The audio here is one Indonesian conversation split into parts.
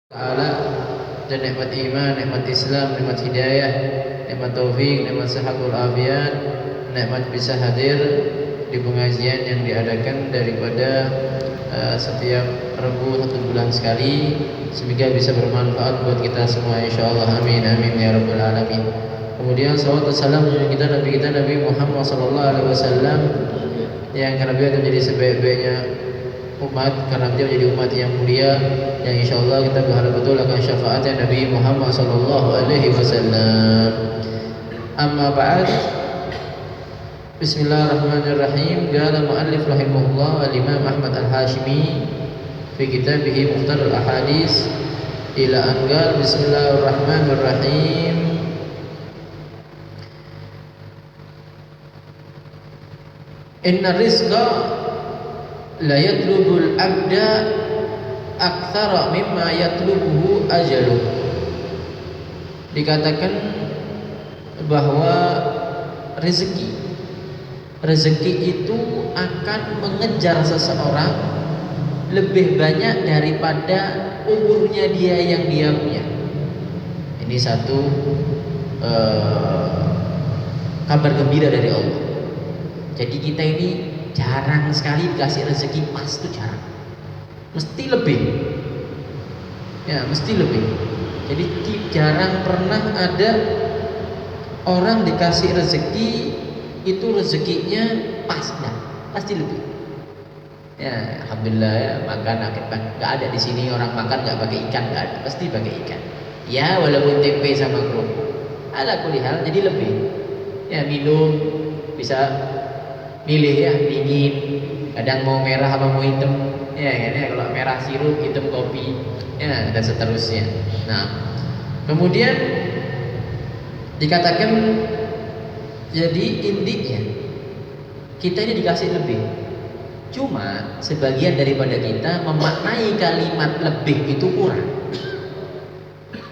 Ta'ala, dan nikmat iman, nikmat Islam, nikmat hidayah, nikmat taufik, nikmat sehatul afiat, nikmat bisa hadir di pengajian yang diadakan daripada setiap Rabu 1 bulan sekali, semoga bisa bermanfaat buat kita semua insyaallah, amin amin ya rabbal alamin. Kemudian salawat dan salam kita Nabi Muhammad sallallahu alaihi wasallam, yang karena beliau menjadi sebaik-baiknya umat, karena beliau menjadi umat yang mulia, yang insyaallah kita berharap betul akan syafaatnya Nabi Muhammad sallallahu alaihi wasallam. Amma ba'd. Bismillahirrahmanirrahim. Qala muallif rahimahullah al-Imam Ahmad al-Hashimi fi kitabih Mukhtar al-Ahadits ila anqal bismillahirrahmanirrahim. Inna rizqa la yatlubul abda aktsara mimma yatlubuhu ajaluh. Dikatakan bahwa rezeki itu akan mengejar seseorang lebih banyak daripada umurnya dia yang dia punya. Ini satu kabar gembira dari Allah. Jadi kita ini jarang sekali dikasih rezeki pas, itu jarang. Mesti lebih. Ya, mesti lebih. Jadi jarang pernah ada orang dikasih rezeki itu rezekinya pas, nah, pasti lebih. Ya, alhamdulillah ya, makan nggak ada di sini orang makan nggak pakai ikan, nggak ada, pasti pakai ikan. Ya, walaupun tempe sama kerupuk. Ala kulli hal, jadi lebih. Ya, minum bisa milih ya, dingin, kadang mau merah apa mau hitam, ya, kalau merah sirup, hitam kopi, ya, dan seterusnya. Nah, kemudian dikatakan, jadi intinya kita ini dikasih lebih, cuma sebagian daripada kita memaknai kalimat lebih itu kurang.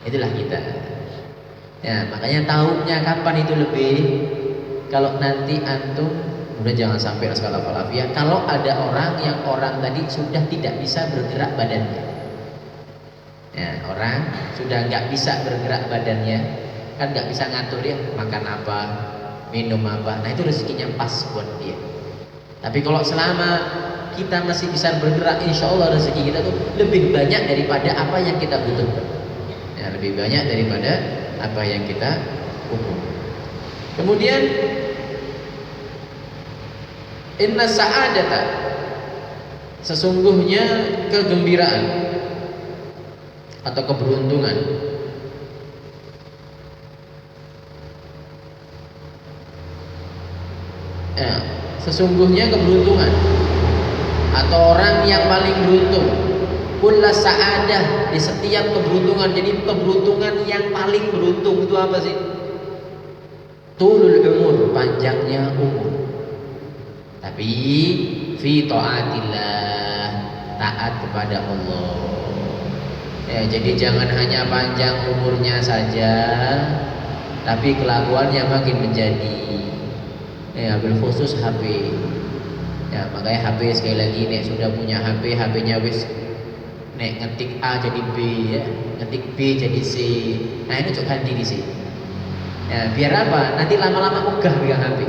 Itulah kita. Ya, makanya tahunya kapan itu lebih. Kalau nanti antum, udah jangan sampai naskah walafiat, kalau ada orang yang tadi sudah tidak bisa bergerak badannya, ya, orang sudah nggak bisa bergerak badannya, kan nggak bisa ngatur dia makan apa, minum apa, nah itu rezekinya pas buat dia. Tapi kalau selama kita masih bisa bergerak, insya Allah rezeki kita tuh lebih banyak daripada apa yang kita butuhkan, ya, lebih banyak daripada apa yang kita butuhkan. Kemudian inna sa'adata, sesungguhnya kegembiraan atau keberuntungan, ya, sesungguhnya keberuntungan atau orang yang paling beruntung, kulla sa'adah, di setiap keberuntungan. Jadi keberuntungan yang paling beruntung itu apa sih? Tulul umur, panjangnya umur. Tapi fi taatillah, taat kepada Allah. Ya, jadi jangan hanya panjang umurnya saja, tapi kelakuannya makin menjadi. Ya, berkhusus HP. Ya, makanya HP sekali lagi, nek sudah punya HP, HP-nya wis nek ngetik A jadi B, ya, ngetik B jadi C. Nah, ini cocok ganti di sini. Ya, biar apa? Nanti lama-lama ogah pegang HP.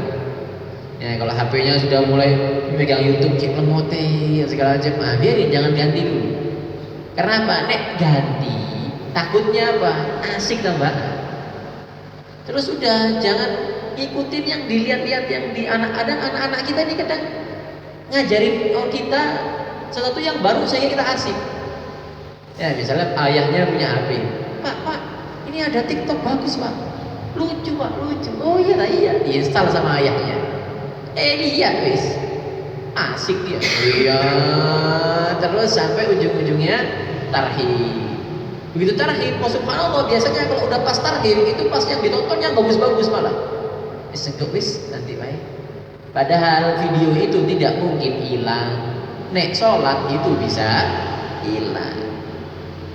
Ya, kalau HP-nya sudah mulai megang YouTube, cek lemote, segala macam, nah, biarin, jangan ganti dulu. Karena apa? Nek ganti, takutnya apa? Asik tambah. Terus udah, jangan ikutin yang dilihat-lihat yang di anak-anak kita ini kadang ngajarin kita sesuatu yang baru sehingga kita asik. Ya, misalnya ayahnya punya HP, Pak, ini ada TikTok bagus Pak, lucu Pak, lucu. Oh iya, diinstal sama ayahnya. Lihat wis, asik dia. Iya, terus sampai ujung-ujungnya tarhib. Begitu tarhib, subhanallah, biasanya kalau udah pas tarhib itu pas yang ditonton yang bagus-bagus malah. Wis nanti baik. Padahal video itu tidak mungkin hilang. Nek sholat itu bisa hilang.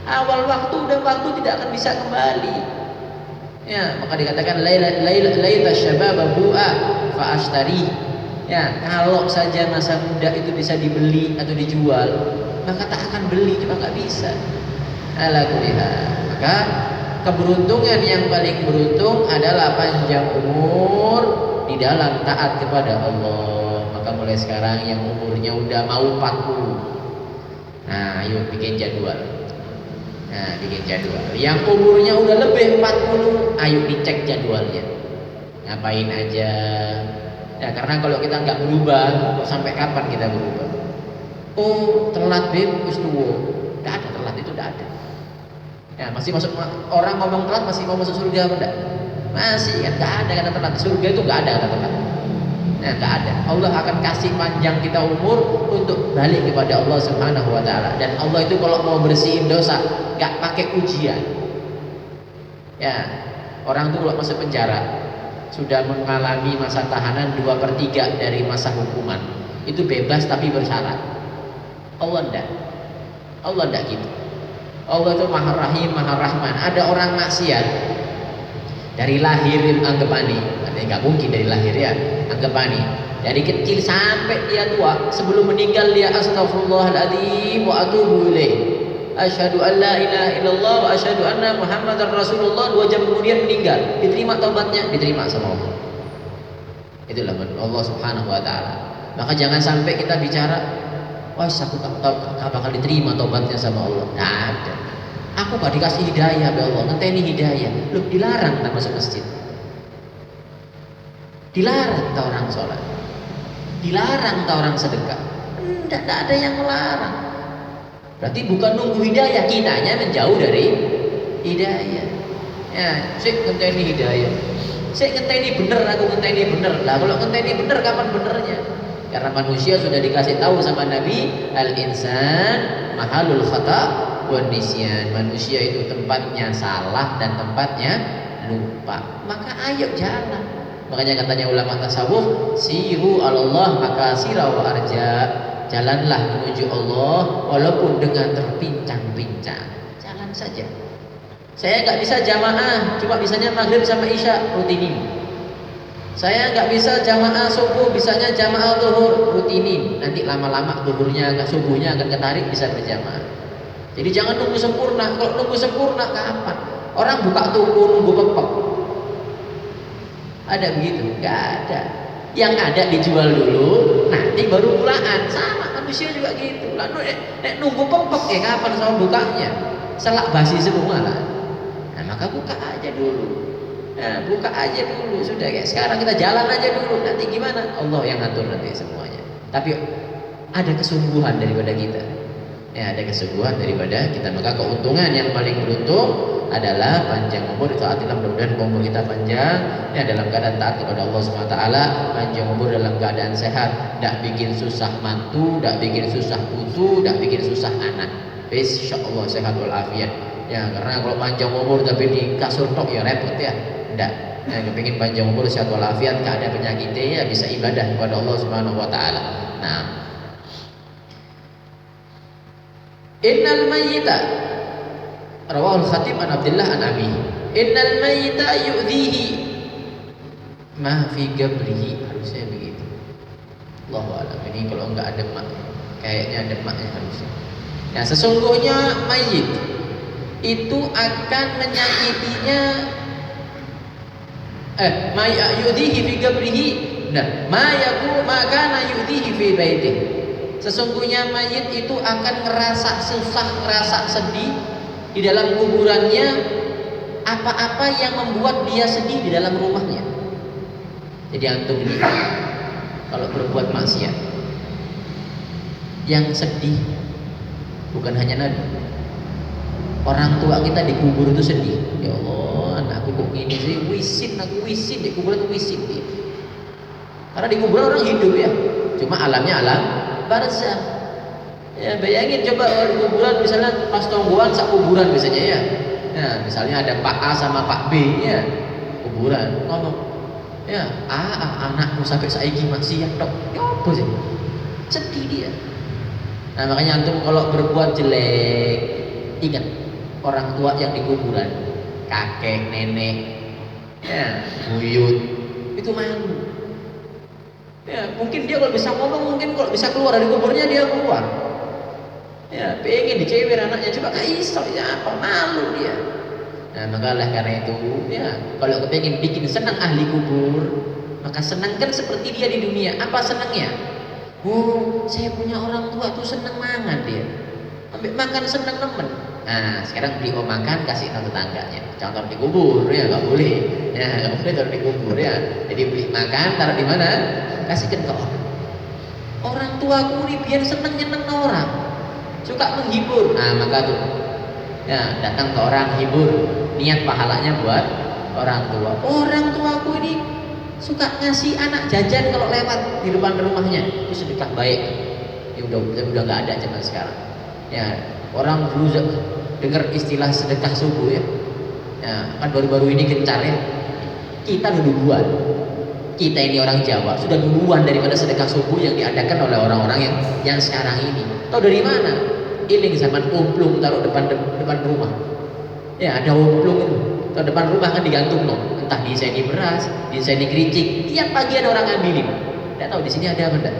Awal waktu dan waktu tidak akan bisa kembali. Ya, maka dikatakan laila syababa bu'a fa ashtari. Ya, kalau saja masa muda itu bisa dibeli atau dijual, maka tak akan beli, cuma nggak bisa. Ala kulli hal. Maka keberuntungan yang paling beruntung adalah panjang umur di dalam taat kepada Allah. Maka mulai sekarang yang umurnya udah mau 40, nah ayo bikin jadwal. Nah, bikin jadwal. Yang umurnya udah lebih 40, ayo dicek jadwalnya. Ngapain aja. Ya, karena kalau kita nggak berubah, kok sampai kapan kita berubah? Oh, telat beb, wis tuwo. Enggak ada telat, itu enggak ada. Ya, masih masuk, orang ngomong telat masih mau masuk surga apa enggak? Masih kan, enggak ada kata telat. Surga itu enggak ada kata telat. Nah, enggak ada. Allah akan kasih panjang kita umur untuk balik kepada Allah Subhanahu wa taala. Dan Allah itu kalau mau bersihin dosa, enggak pakai ujian. Ya, orang tuh kalau masuk penjara sudah mengalami masa tahanan 2/3 dari masa hukuman, itu bebas tapi bersyarat. Allah enggak. Allah enggak gitu. Allah itu Maha Rahim, Maha Rahman. Ada orang maksiat dari lahir anggapani, enggak mungkin dari lahir ya, anggapani dari kecil sampai dia tua, sebelum meninggal dia astagfirullahaladzim wa atubu ilaih, asyhadu an la ilaha illallah wa asyhadu anna muhammadar rasulullah. 2 jam kemudian meninggal, diterima taubatnya, diterima sama Allah. Itulah Allah Subhanahu wa taala. Maka jangan sampai kita bicara, wah aku tak tahu bakal diterima taubatnya sama Allah. Nah, ada. Aku gak dikasih hidayah ya Allah, ngenteni hidayah. Loh, dilarang tak masuk masjid. Dilarang tak orang sholat. Dilarang tak orang sedekah. Tidak ada yang melarang. Berarti bukan nunggu hidayah, kitanya menjauh dari hidayah. Ya, saya ngenteni hidayah. Saya ngenteni bener, aku ngenteni bener. Lah kalau ngenteni bener kapan benernya? Karena manusia sudah dikasih tahu sama Nabi, al-insan mahalul khata' wan nisyan. Manusia itu tempatnya salah dan tempatnya lupa. Maka ayo jalan. Makanya katanya ulama tasawuf, siru Allah maka sirau arja. Jalanlah menuju Allah walaupun dengan terpincang-pincang. Jalan saja. Saya nggak bisa jamaah, cuma bisanya maghrib sama isya, rutinin. Saya nggak bisa jamaah subuh, bisanya jamaah zuhur, rutinin. Nanti lama-lama zuhurnya, subuhnya akan ketarik, bisa berjamaah. Jadi jangan nunggu sempurna. Kalau nunggu sempurna kapan? Orang buka toko nunggu pepek. Ada begitu? Nggak ada. Yang ada dijual dulu, nanti baru bulaan. Sama manusia juga gitu. Lalu nunggu pepek, kapan sama bukanya? Selak basi semua lah. Nah, maka buka aja dulu. Nah, buka aja dulu. Sudah kayak sekarang kita jalan aja dulu. Nanti gimana? Allah yang ngatur nanti semuanya. Tapi ada kesungguhan daripada kita. Ya, ada kesungguhan daripada kita. Maka keuntungan yang paling beruntung adalah panjang umur. Itaatilah, mudah-mudahan umur kita panjang ya, dalam keadaan taat kepada Allah SWT, panjang umur dalam keadaan sehat, tidak bikin susah mantu, tidak bikin susah putu, tidak bikin susah anak. Insyaallah sehat walafiat. Ya, karena kalau panjang umur tapi di kasur tok ya repot ya. Tidak. Nah, kepingin panjang umur sehat walafiat, gak ada penyakitnya, ya bisa ibadah kepada Allah Subhanahu wa taala. Nah, innal mayyita rawahul khatib an Abdullah an Abi, innal mayyita yu'dhihi ma fi qabrihi, harusnya begitu. Allahu a'lam. Ini kalau enggak ada mak, kayaknya ada maknya harusnya. Nah, sesungguhnya mayit itu akan menyakitinya, ma yu'dhihi fi qabrihi, nah ma yaku maka yu'dhihi fi baitihi. Sesungguhnya mayit itu akan ngerasa susah, ngerasa sedih di dalam kuburannya, apa-apa yang membuat dia sedih di dalam rumahnya. Jadi antum ini kalau berbuat maksiat, yang sedih bukan hanya Nabi. Orang tua kita dikubur itu sedih. Ya Allah, anakku kok gini sih, wisin, aku wisin, di kuburan wisin dia. Karena di kuburan orang hidup ya, cuma alamnya alam barzah. Ya, bayangin coba di kuburan misalnya pas tonggoan sak kuburan biasanya ya. Nah, misalnya ada Pak A sama Pak B ya, kuburan ngomong, ya anakku sampai saiki maksiat tok. Ya apa sih? Sedih dia. Nah, makanya antum kalau berbuat jelek, ingat orang tua yang di kuburan, kakek, nenek, ya, buyut, itu malu. Ya, mungkin dia kalau bisa ngomong, mungkin kalau bisa keluar dari kuburnya dia keluar. Ya, pengen dicewer anaknya, coba gak iso, ya apa, malu dia. Nah, maka oleh karena itu, ya, kalau kepengen bikin senang ahli kubur, maka senangkan seperti dia di dunia. Apa senangnya? Oh, saya punya orang tua tuh senang mangan dia. Ambil makan senang nemen. Nah, sekarang beli makan kasih tahu tetangganya. Jangan taruh di kubur ya, nggak boleh. Ya, nggak boleh taruh di kubur ya. Jadi beli makan taruh di mana? Kasihkan ke orang. Orang tuaku ini biar seneng nyeneng orang, suka menghibur. Nah, maka tuh, ya datang ke orang hibur, niat pahalanya buat orang tua. Orang tuaku ini suka ngasih anak jajan kalau lewat di depan rumahnya, itu sedekah baik. Ya udah nggak ada zaman sekarang. Ya, orang dulu dengar istilah sedekah subuh ya. Ya, kan baru-baru ini gencar ya. Kita duluan. Kita ini orang Jawa sudah duluan daripada sedekah subuh yang diadakan oleh orang-orang yang sekarang ini. Tahu dari mana? Iling zaman umplung taruh depan rumah. Ya, ada umplung itu. Taruh depan rumah kan digantung no. Entah diiseni beras, diiseni kericik. Tiap pagi ada orang ngambilin. Tidak tahu di sini ada apa enggak?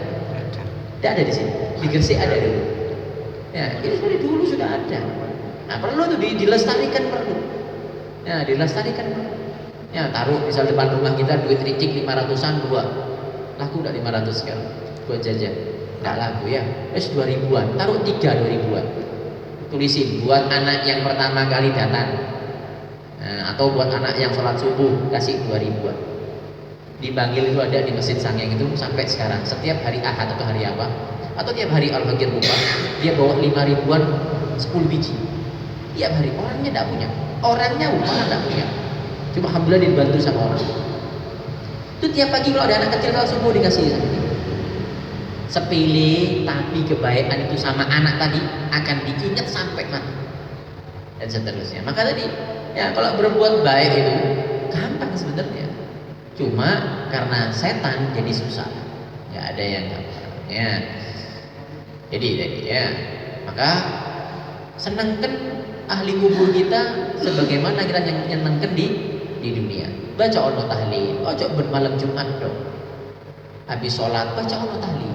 Tidak ada di sini. Di Gresik ada dulu. Ya, ini dari dulu sudah ada. Nah, perlu tuh dilestarikan perlu. Ya, dilestarikan perlu. Ya, taruh misal depan rumah kita duit ricik 500-an dua. Laku udah 500 sekarang buat jajan. Enggak laku ya. Wes 2000-an, taruh 3 2000-an. Tulisin buat anak yang pertama kali datang. Nah, atau buat anak yang sholat subuh kasih 2000-an. Di Bangil itu ada di Masjid Sangeng itu sampai sekarang. Setiap hari Ahad atau hari apa? Atau tiap hari Al-Fakir buka, dia bawa 5.000-an 10 biji. Tiap hari orangnya enggak punya. Orangnya bukan enggak punya. Cuma alhamdulillah dibantu sama orang. Itu tiap pagi kalau ada anak kecil kalau subuh dikasih. Sepele tapi kebaikan itu sama anak tadi akan diingat sampai mati dan seterusnya. Maka tadi ya kalau berbuat baik itu gampang sebenarnya. Cuma karena setan jadi susah. Ya ada yang gampang. Ya. Jadi ya. Maka senangkan ahli kubur kita sebagaimana kita nyenangkan di dunia. Baca ono tahlil, ojo bermalam Jumat dong. Habis sholat baca ono tahlil.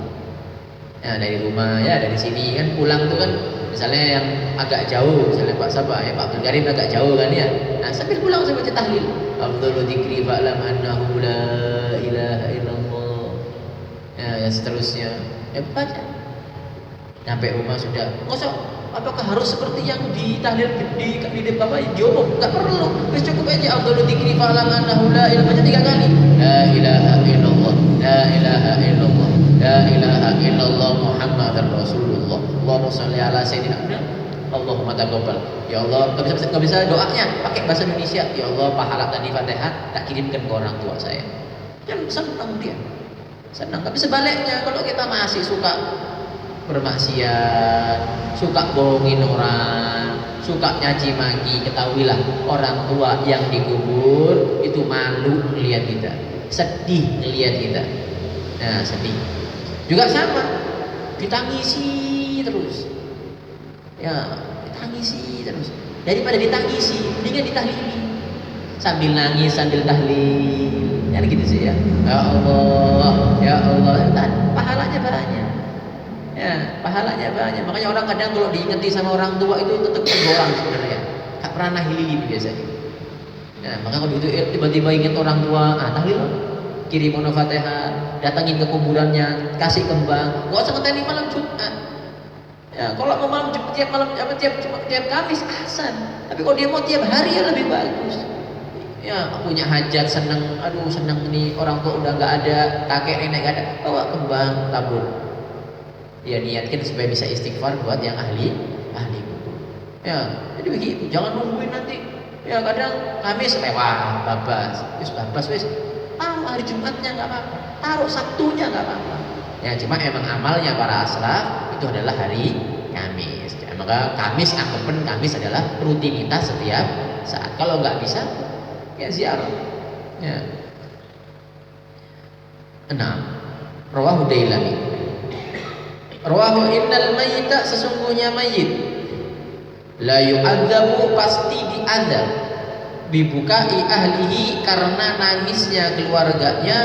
Ya dari rumah ya dari sini kan pulang tuh kan misalnya yang agak jauh, misalnya Pak Sabah ya Pak Abdul Karim agak jauh kan ya. Nah sambil pulang saya baca tahlil. Afdhalu dzikri fa'lam annahu la ilaha illallah. Ya seterusnya. Ya baca. Sampai rumah sudah. Ngosok apakah harus seperti yang di tahlil di bapak diomong? Enggak perlu. Wis cukup aja afdhalu dzikri fa'lam annahu la ilaha baca 3 kali. La ilaha illallah, la ilaha illallah, la ilaha illallah Muhammadar Rasulullah. Allahumma shalli ala sayyidina Allahumma taqabbal. Ya Allah, enggak bisa doanya pakai bahasa Indonesia. Ya Allah, pahala tadi Fatihah tak kirimkan ke orang tua saya. Kan senang dia. Senang. Tapi sebaliknya kalau kita masih suka bermaksiat, suka bohongin orang, suka nyaci maki, ketahuilah orang tua yang dikubur itu malu melihat kita, sedih melihat kita. Nah, sedih. Juga sama, ditangisi terus. Ya, ditangisi terus. Daripada ditangisi, mendingan ditahlili. Sambil nangis, sambil tahlil. Kan gitu sih ya. Ya Allah, ya Allah, pahalanya banyak. Ya, pahalanya banyak. Makanya orang kadang kalau diingeti sama orang tua itu tetap tergorang sebenarnya. Tak pernah hilili biasanya. Ya, maka kalau itu tiba-tiba ingat orang tua, tahlil, kirim Fatihah, datangin ke kuburannya, kasih kembang. Enggak usah ngenteni malam Jumat. Ya, kalau mau malam Jumat tiap Kamis ahsan. Tapi kalau dia mau tiap hari ya lebih bagus. Ya, punya hajat seneng, aduh seneng nih orang tua udah nggak ada, kakek nenek nggak ada, bawa kembang tabur. Ya niatkan supaya bisa istighfar buat yang ahli kubur. Ya, jadi begitu. Jangan nungguin nanti. Ya kadang Kamis lewat, babas wis. Hari Jumatnya nggak apa-apa. Taruh Sabtunya nggak apa-apa. Ya cuma emang amalnya para aslaf itu adalah hari Kamis. Ya, maka Kamis anggapan Kamis adalah rutinitas setiap saat. Kalau nggak bisa, ya ziarah. Ya. 6. Rawahu Dailami. Rawahu innal mayyita sesungguhnya mayit la yu'adzabu pasti diadzab bibukai ahlihi karena nangisnya keluarganya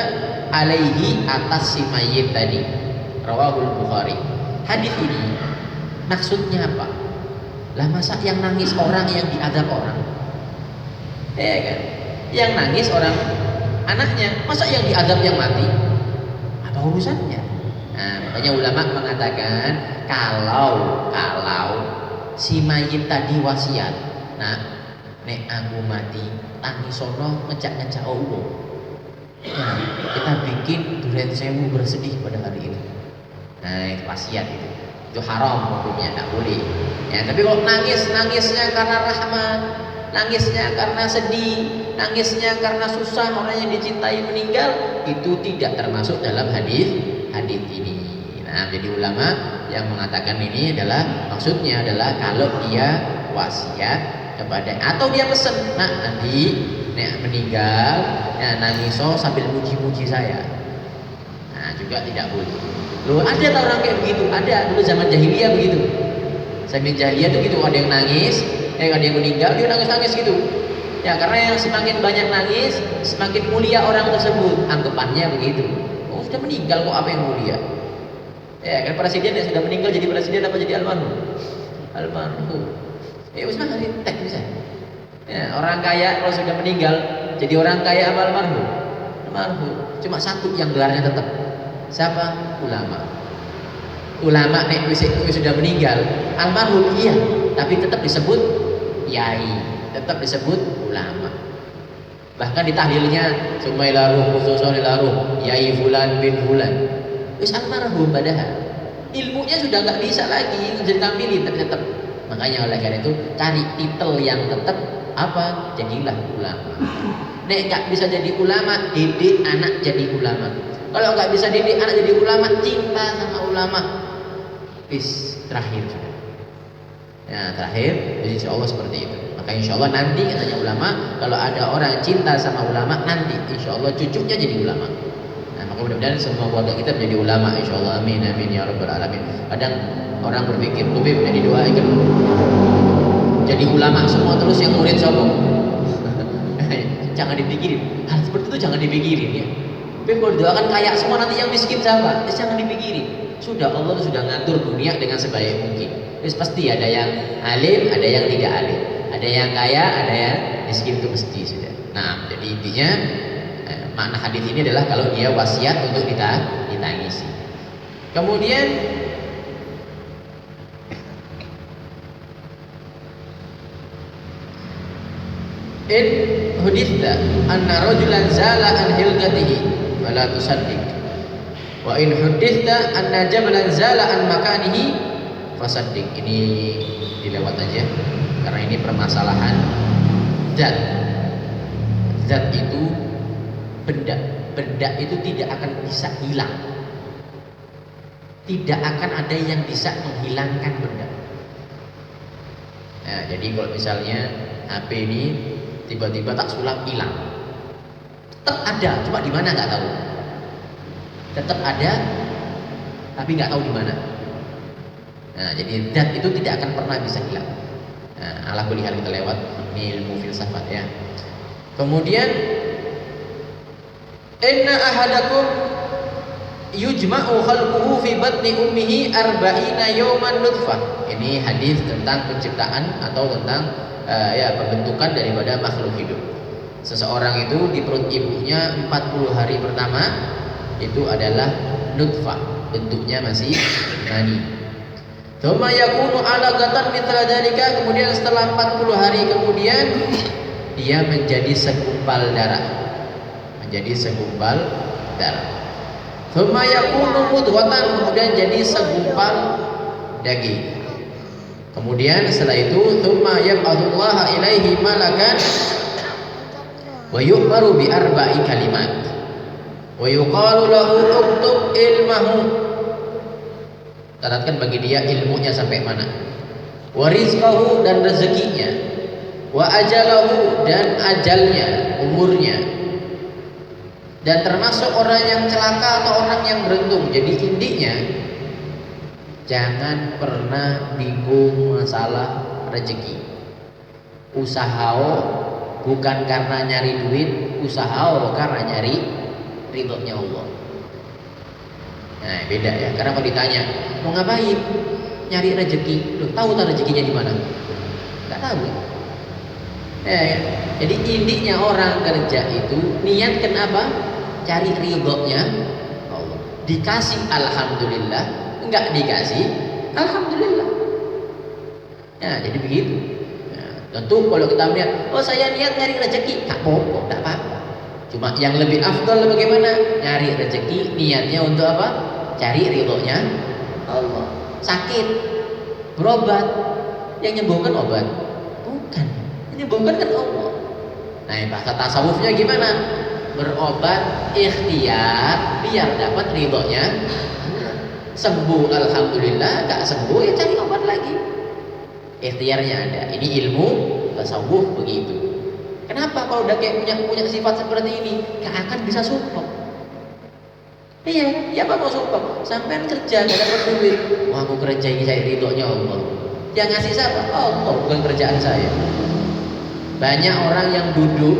alaihi atas si mayit tadi. Rawahul Bukhari. Hadis ini Maksudnya apa? Lah masa yang nangis orang yang diadab orang? Ya kan? Yang nangis orang anaknya, masa yang diadab yang mati? Apa urusannya? Nah, makanya ulama mengatakan kalau si mayit tadi wasiat, nah nek aku mati tangisono ngejak-ngejak Allah. Nah, kita bikin duren sewu bersedih pada hari ini. Nah, itu wasiat itu haram hukumnya, tidak boleh. Ya, tapi kalau nangisnya karena rahmat, nangisnya karena sedih, nangisnya karena susah orang yang dicintai meninggal, itu tidak termasuk dalam hadis ini. Nah, jadi ulama yang mengatakan ini adalah maksudnya adalah kalau dia wasiat kepada atau dia pesen, nah nanti nek meninggal ya nangiso sambil muji-muji saya. Nah, juga tidak boleh. Loh, ada tak orang kayak begitu? Ada, dulu zaman jahiliyah begitu. Zaman jahiliyah tuh gitu, ada yang nangis, ada yang meninggal, dia nangis-nangis gitu. Ya, karena yang semakin banyak nangis, semakin mulia orang tersebut. Anggapannya begitu. Oh, sudah meninggal kok apa yang mulia? Ya, kan presiden yang sudah meninggal jadi presiden apa jadi almarhum? Almarhum. Ya, usah hari tek bisa. Ya, orang kaya kalau sudah meninggal jadi orang kaya apa almarhum? Almarhum. Cuma satu yang gelarnya tetap. Siapa? Ulama. Ulama nek wis sudah meninggal, almarhum iya, tapi tetap disebut yai, tetap disebut ulama. Bahkan di tahlilnya sumailaruh khususul yai fulan bin fulan. Wis almarhum padahal ilmunya sudah nggak bisa lagi ditampilin, tapi tetap. Makanya oleh karena itu cari titel yang tetap apa? Jadilah ulama. Nek nggak bisa jadi ulama, didik anak jadi ulama. Kalau nggak bisa didik anak jadi ulama, cinta sama ulama. Terakhir sudah. Ya, terakhir, jadi insya Allah seperti itu. Maka insya Allah nanti katanya ulama, kalau ada orang cinta sama ulama, nanti insya Allah cucunya jadi ulama. Nah, maka mudah-mudahan semua keluarga kita menjadi ulama, insya Allah. Amin, amin ya rabbal alamin. Kadang orang berpikir, lebih udah didoakan jadi ulama semua terus yang murid sombong. Jangan dipikirin, hal seperti itu jangan dipikirin ya. Tapi kalau doakan kaya semua nanti yang miskin siapa? Jangan dipikirin. Sudah Allah sudah ngatur dunia dengan sebaik mungkin. Terus pasti ada yang alim, ada yang tidak alim, ada yang kaya, ada yang miskin, itu mesti sudah. Nah, jadi intinya makna hadis ini adalah kalau dia wasiat untuk ditangisi. Kemudian in huditha anna rajulan zala an hilqatihi wala tusaddiq wa in huditha anna jabalan zala an makanihi fasaddiq. Ini dilewat aja karena ini permasalahan zat itu benda itu tidak akan bisa hilang, tidak akan ada yang bisa menghilangkan benda. Nah, jadi kalau misalnya HP ini tiba-tiba tak sulap hilang, tetap ada, cuma di mana nggak tahu. Tetap ada, tapi nggak tahu di mana. Nah, jadi zat itu tidak akan pernah bisa hilang. Nah, ala kulli hal kita lewat ini ilmu filsafat ya. Kemudian inna ahadakum yujma'u khalquhu fi batni ummihi arba'ina yawman nutfah. Ini hadis tentang penciptaan atau tentang pembentukan daripada makhluk hidup. Seseorang itu di perut ibunya 40 hari pertama itu adalah nutfah, bentuknya masih mani. Tsumma yakunu 'alaqatan mithla dzalika, kemudian setelah 40 hari kemudian dia menjadi segumpal darah. Menjadi segumpal darah. Tsumma yakunu mudghatan, kemudian jadi segumpal daging. Kemudian setelah itu tsumma yab'atsullaha ilaihi malakan wa yu'maru bi arba'i kalimat wa yuqalu lahu uktub ilmahu, catatkan bagi dia ilmunya sampai mana, wa rizqahu dan rezekinya, wa ajalahu dan ajalnya, umurnya, dan termasuk orang yang celaka atau orang yang beruntung. Jadi intinya jangan pernah bingung masalah rezeki. Usahao bukan karena nyari duit, usahao karena nyari ridhonya Allah. Nah, beda ya. Karena kalau ditanya mau ngapain, nyari rezeki. Loh, tahu tak rezekinya di mana? Enggak tahu. Ya. Jadi intinya orang kerja itu niatkan apa? Cari ridhonya Allah. Dikasih alhamdulillah, enggak dikasih alhamdulillah. Ya, jadi begitu. Ya, tentu kalau kita melihat, oh saya niat nyari rezeki, tak apa-apa, tak apa-apa. Cuma yang lebih afdal bagaimana? Nyari rezeki niatnya untuk apa? Cari ridhonya Allah. Sakit, berobat, yang nyembuhkan obat? Bukan, yang nyembuhkan kan Allah. Nah, bahasa tasawufnya gimana? Berobat ikhtiar biar dapat ridhonya. Sembuh alhamdulillah, gak sembuh ya cari obat lagi. Ikhtiarnya ada. Ini ilmu tasawuf begitu. Kenapa kalau udah kayak punya sifat seperti ini gak akan bisa support? Iya, ya apa mau support? Sampean kerja gak dapat duit. Wah, aku kerja ini saya ridhonya Allah. Yang ngasih siapa? Allah, bukan kerjaan saya. Banyak orang yang duduk,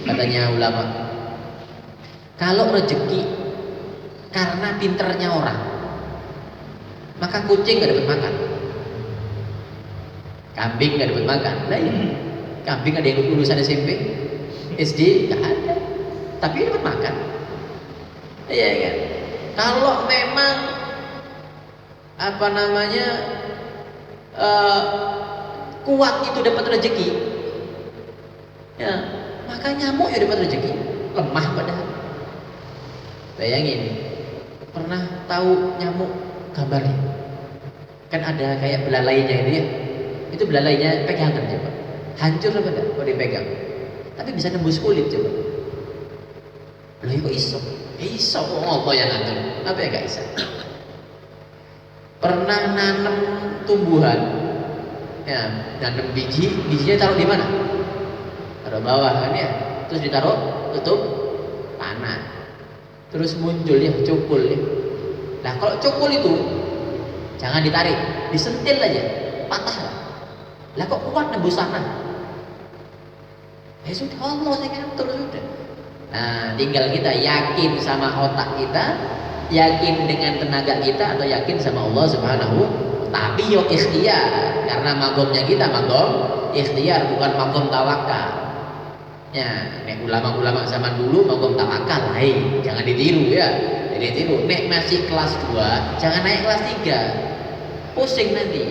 katanya ulama, kalau rezeki karena pinternya orang, maka kucing gak dapat makan, kambing gak dapat makan. Nah ya, kambing ada yang lulusan SMP, SD gak ada, tapi dapat makan. Iya kan? Kalau memang apa namanya kuat itu dapat rezeki, ya maka nyamuk ya dapat rezeki. Lemah padahal. Bayangin, pernah tahu nyamuk gambarnya? Kan ada kayak belalainya itu ya. Itu belalainya pegangan coba. Hancur apa enggak kalau dipegang? Tapi bisa nembus kulit coba. Loh kok iso? Iso apa yang ngatur? Apa ya gak bisa? Pernah nanam tumbuhan, ya, nanam bijinya taruh di mana? Taruh bawah kan ya. Terus ditaruh tutup tanah. Terus muncul ya cukul ya. Nah kalau cukul itu jangan ditarik, disentil aja, patah lah. Lah kok kuat nembus tanah? Ya sudah, Allah yang ngatur sudah. Nah tinggal kita yakin sama otak kita, yakin dengan tenaga kita, atau yakin sama Allah Subhanahu. Tapi yo ikhtiar, karena magomnya kita magom ikhtiar, bukan magom tawakal. Ya, nek ulama-ulama zaman dulu magom tawakal, jangan ditiru ya. Jadi ditiru. Nek masih kelas 2, jangan naik kelas 3. Pusing nanti.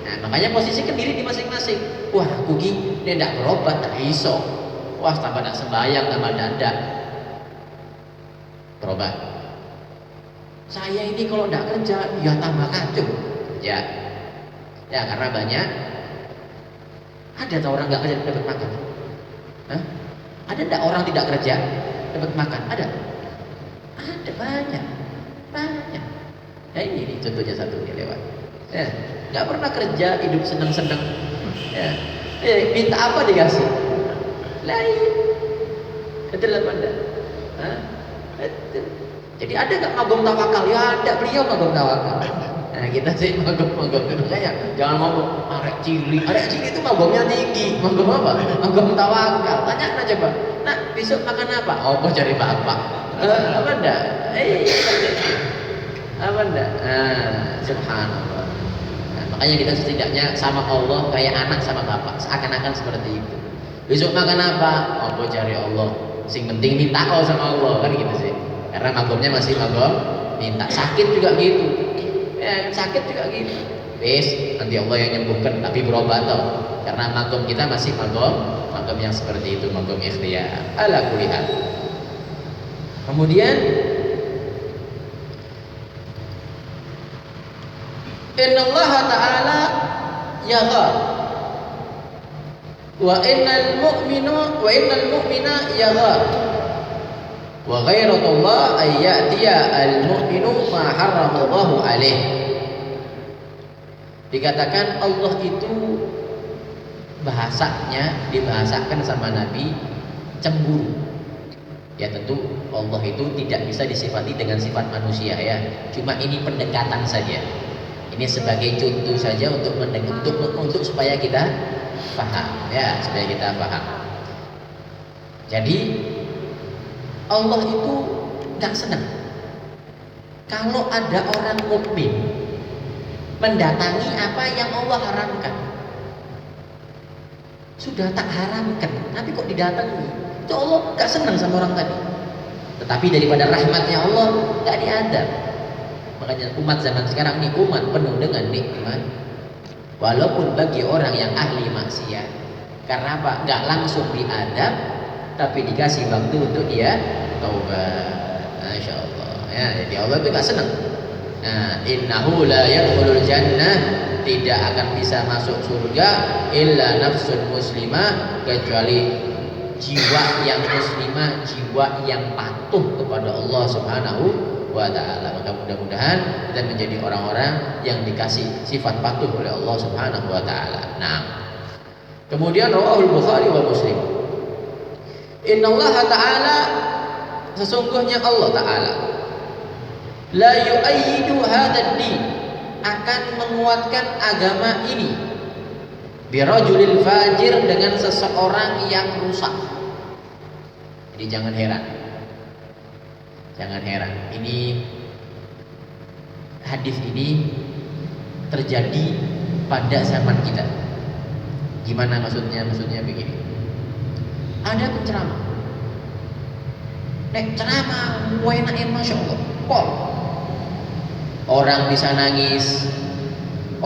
Nah, makanya posisikan diri di masing-masing. Wah, aku ki nek ndak berobat tak iso. Wah, tambah ndak sembayang, tambah dandak. Berobat. Saya ini kalau ndak kerja, ya tambah kacau. Kerja. Ya, karena banyak ada tuh orang nggak kerja dapat makan. Hah? Ada enggak orang tidak kerja dapat makan? Ada? Ada banyak. Nah ini contohnya satu yang lewat. Ya, nggak pernah kerja, hidup senang-senang. Ya, minta apa dikasih? Lain. Betul apa enggak? Hah? Betul. Jadi ada nggak magom tawakal? Ya ada, beliau magom tawakal. Nah kita sih magom itu saya jangan ngomong arek cili itu magomnya tinggi, magom apa? Magom tawakal. Tanya aja coba. Nah besok makan apa? Oh mau cari bapak. Apa enggak? Apa enggak? Subhanallah. Nah, makanya kita setidaknya sama Allah kayak anak sama bapak, seakan-akan seperti itu. Besok makan apa? Oh mau cari Allah. Sing penting minta kau sama Allah kan gitu sih. Karena magomnya masih magom minta. Sakit juga gitu. Ya, sakit juga gitu. Nanti Allah yang nyembuhkan, tapi berobat toh. Karena magom kita masih magom yang seperti itu, magom ikhtiar. Ala kulli hal. Kemudian innallaha ta'ala yaghar wa innal mu'mina yaghar wa ghairatullah ay ya'tiya al-mu'minu ma harramallahu alaih. Dikatakan Allah itu dibahasakan sama Nabi cemburu. Ya tentu Allah itu tidak bisa disifati dengan sifat manusia ya. Cuma ini pendekatan saja. Ini sebagai contoh saja untuk supaya kita paham ya, supaya kita paham. Jadi Allah itu nggak senang kalau ada orang mukmin mendatangi apa yang Allah haramkan. Sudah tak haramkan, tapi kok didatangi? Itu Allah gak senang sama orang tadi. Tetapi daripada rahmatnya Allah gak diadab. Makanya umat zaman sekarang ini umat penuh dengan nikmat. Walaupun bagi orang yang ahli maksiat, karena apa? Gak langsung diadab, tapi dikasih waktu untuk dia taubat. Masya Allah. Ya, jadi Allah itu gak senang. Nah, innahu la yadkhulul jannah, tidak akan bisa masuk surga illa nafsun muslimah, kecuali jiwa yang muslimah, jiwa yang patuh kepada Allah Subhanahu wa ta'ala. Maka mudah-mudahan kita menjadi orang-orang yang dikasih sifat patuh oleh Allah Subhanahu wa ta'ala. Nah, kemudian rawahul Bukhari wa Muslim, innallaha ta'ala, sesungguhnya Allah ta'ala, la yu'ayyidu hadzal din, akan menguatkan agama ini, birajulil fajir, dengan seseorang yang rusak. Jadi jangan heran, ini hadis ini terjadi pada zaman kita. Gimana maksudnya? Maksudnya begini, ada penceramah, ceramah enak, masya Allah, kol, orang bisa nangis,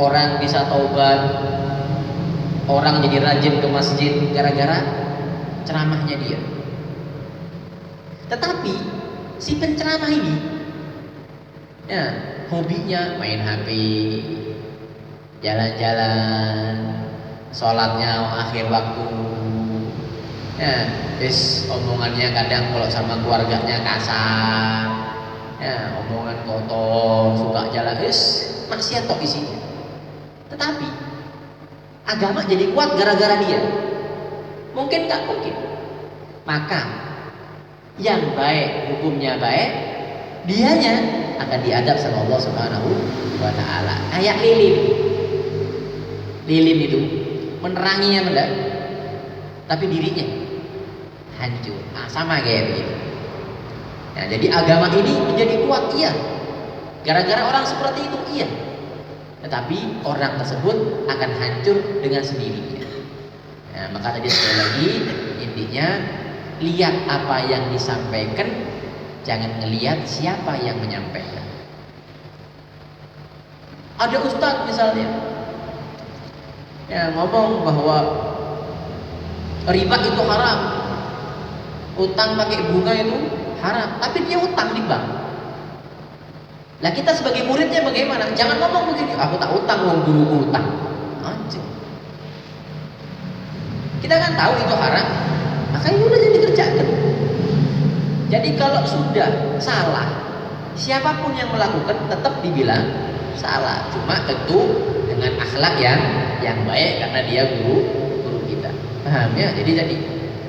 orang bisa taubat, orang jadi rajin ke masjid gara-gara ceramahnya dia. Tetapi si penceramah ini, ya, hobinya main HP, jalan-jalan, sholatnya akhir waktu, ya, omongannya kadang kalau sama keluarganya kasar, ya, omongan kotor, suka jalan, maksiat tok isinya. Tetapi agama jadi kuat gara-gara dia. Mungkin tak mungkin. Maka yang baik, hukumnya baik, dianya akan diadab sama Allah Subhanahu wa ta'ala. Kayak lilin itu meneranginya mendak, tapi dirinya hancur. Nah, sama kayak begitu. Nah, jadi agama ini menjadi kuat, iya, gara-gara orang seperti itu, iya. Tetapi orang tersebut akan hancur dengan sendirinya. Nah, maka tadi sekali lagi intinya, lihat apa yang disampaikan, jangan ngelihat siapa yang menyampaikan. Ada ustadz misalnya, ya, ngomong bahwa riba itu haram, utang pakai bunga itu haram, tapi dia utang di bank. Lah kita sebagai muridnya bagaimana? Jangan ngomong begini, aku tak utang, wong guruku utang. Anjir. Kita kan tahu itu haram, makanya udah jadi kerjakan. Jadi kalau sudah salah, siapapun yang melakukan tetap dibilang salah. Cuma tentu dengan akhlak yang baik, karena dia guru kita. Paham ya? Jadi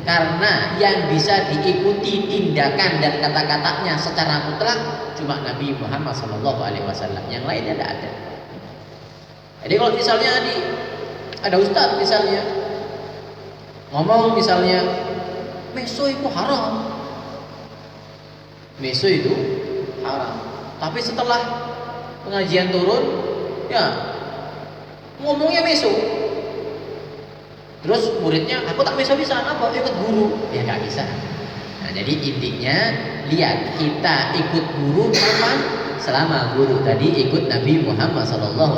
karena yang bisa diikuti tindakan dan kata-katanya secara mutlak cuma Nabi Muhammad SAW, yang lainnya tidak ada. Jadi kalau misalnya ada ustadz misalnya ngomong misalnya meso itu haram, tapi setelah pengajian turun, ya, ngomongnya meso, terus muridnya aku tak meso bisa, apa ikut guru, ya nggak bisa. Nah, jadi intinya lihat kita ikut guru kapan? Selama guru tadi ikut Nabi Muhammad SAW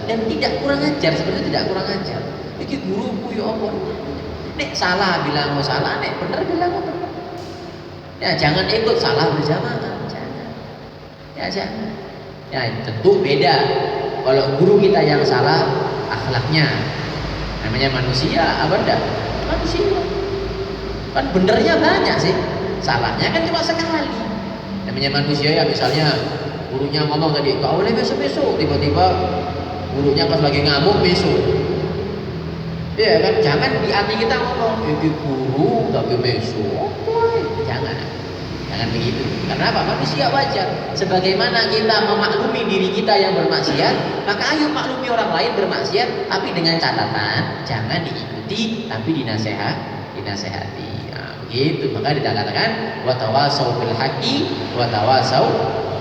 dan tidak kurang ajar, sebenarnya tidak kurang ajar. Iki guruku ya apa? Nek salah bilang mau salah, nek bener bilang mau bener. Ya jangan ikut salah berjamaah, jangan. Ya jangan. Ya tentu beda. Kalau guru kita yang salah akhlaknya, namanya manusia, apa enggak? Manusia. Kan benernya banyak sih, salahnya kan cuma sekali. Namanya manusia ya, misalnya gurunya ngomong tadi, kau boleh besok-besok, tiba-tiba gurunya pas lagi ngamuk besok. Ya kan, jangan di hati kita ngomong, guru tapi besok, jangan begitu. Karena apa? Manusia wajar. Sebagaimana kita memaklumi diri kita yang bermaksiat, maka ayo maklumi orang lain bermaksiat, tapi dengan catatan jangan diikuti, tapi dinasehati. Begitu, maka dikatakan watawasau bil haqqi, watawasau,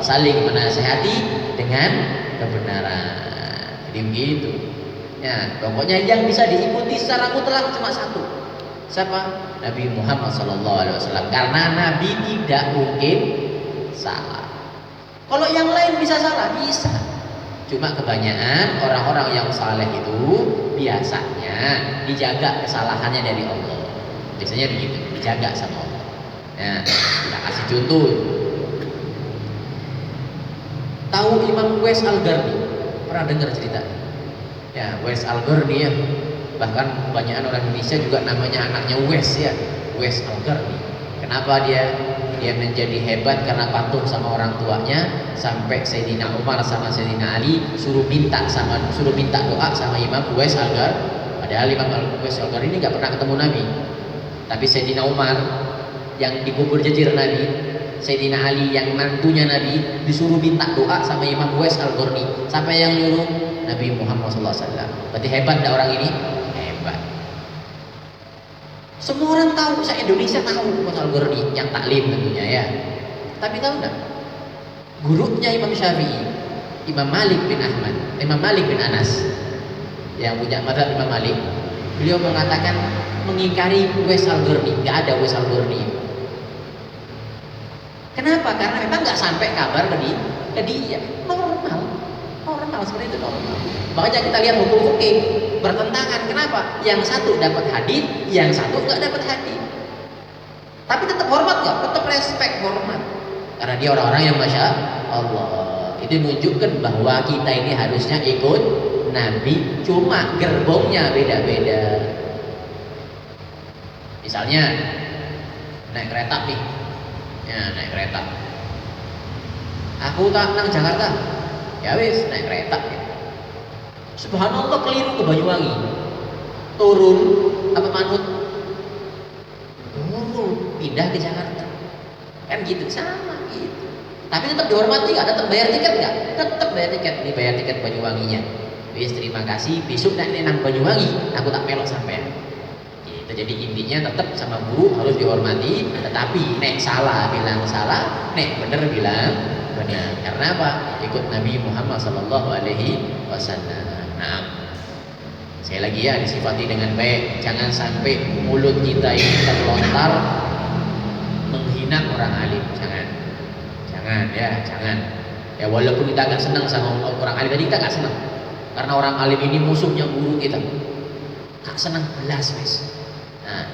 saling menasehati dengan kebenaran. Jadi begitu. Ya, pokoknya yang bisa diikuti secara mutlak cuma satu. Siapa? Nabi Muhammad SAW. Karena Nabi tidak mungkin salah. Kalau yang lain bisa salah, bisa. Cuma kebanyakan orang-orang yang saleh itu biasanya dijaga kesalahannya dari Allah. Biasanya begitu, dijaga sama Allah. Nah, kita kasih contoh. Tahu Imam Uwais Al-Qarni? Pernah dengar cerita? Ya, Uwais Al-Qarni ya. Bahkan kebanyakan orang Indonesia juga namanya anaknya Uwais ya, Uwais Al-Qarni. Kenapa dia menjadi hebat? Karena patuh sama orang tuanya, sampai Sayyidina Umar sama Sayyidina Ali suruh minta doa sama Imam Uwais Al-Qarni. Padahal Imam Uwais Al-Qarni ini nggak pernah ketemu Nabi. Tapi Sayyidina Umar yang dikubur jejir Nabi, Sayyidina Ali yang mantunya Nabi disuruh minta doa sama Imam Uwais Al-Qarni. Siapa yang nyuruh? Nabi Muhammad SAW. Berarti hebat enggak orang ini? Hebat. Semua orang tahu, se-Indonesia tahu Uwais Al-Qarni yang taklim tentunya ya. Tapi tahu enggak? Gurunya Imam Syafi'i, Imam Malik bin Anas yang punya mazhab Imam Malik, beliau mengatakan mengingkari Uwais Al-Qarni, nggak ada Uwais Al-Qarni. Kenapa? Karena memang nggak sampai kabar ke dia. Normal seperti itu normal. Makanya kita lihat hukum fikih bertentangan. Kenapa? Yang satu dapat hadis, yang satu nggak dapat hadis. Tapi tetap hormat nggak? Tetap respect, hormat. Karena dia orang-orang yang masya Allah. Itu menunjukkan bahwa kita ini harusnya ikut Nabi, cuma gerbongnya beda-beda. Misalnya naik kereta nih, ya naik kereta. Aku tak nang Jakarta, ya wis naik kereta. Subhanallah keliru ke Banyuwangi, turun apa manut? Turun, pindah ke Jakarta, kan gitu sama gitu. Tapi tetap dihormati nggak? Tetap bayar tiket nggak? Tetap bayar tiket. Ini bayar tiket Banyuwanginya. Wis terima kasih. Besok naik nang Banyuwangi, aku tak melok sampean. Jadi intinya tetap sama guru harus dihormati, tetapi nek salah bilang salah, nek bener bilang benar. Karena apa? Ikut Nabi Muhammad Sallallahu Alaihi Wasallam. Nah, sekali lagi ya, disifati dengan baik. Jangan sampai mulut kita ini terlontar menghina orang alim. Jangan. Ya walaupun kita agak senang sama orang alim tadi, kita agak senang karena orang alim ini musuhnya guru kita. Tak senang belas wes. Nah,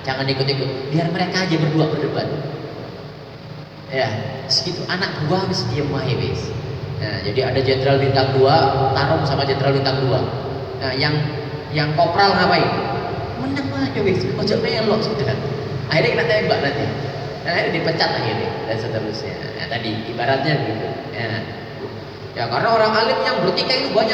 jangan ikut-ikut, biar mereka aja berdua berdebat. Ya, segitu anak buah wis diam wae wis. Nah, jadi ada jenderal bintang 2 tarung sama jenderal bintang 2. Nah, yang kopral ngapain? Menang aja wis, ojo melok sudah. Akhirnya kena tembak nanti. Nah, akhirnya dipecat akhirnya dan seterusnya. Nah, tadi ibaratnya gitu. Ya, karena orang alim yang bertikai itu banyak.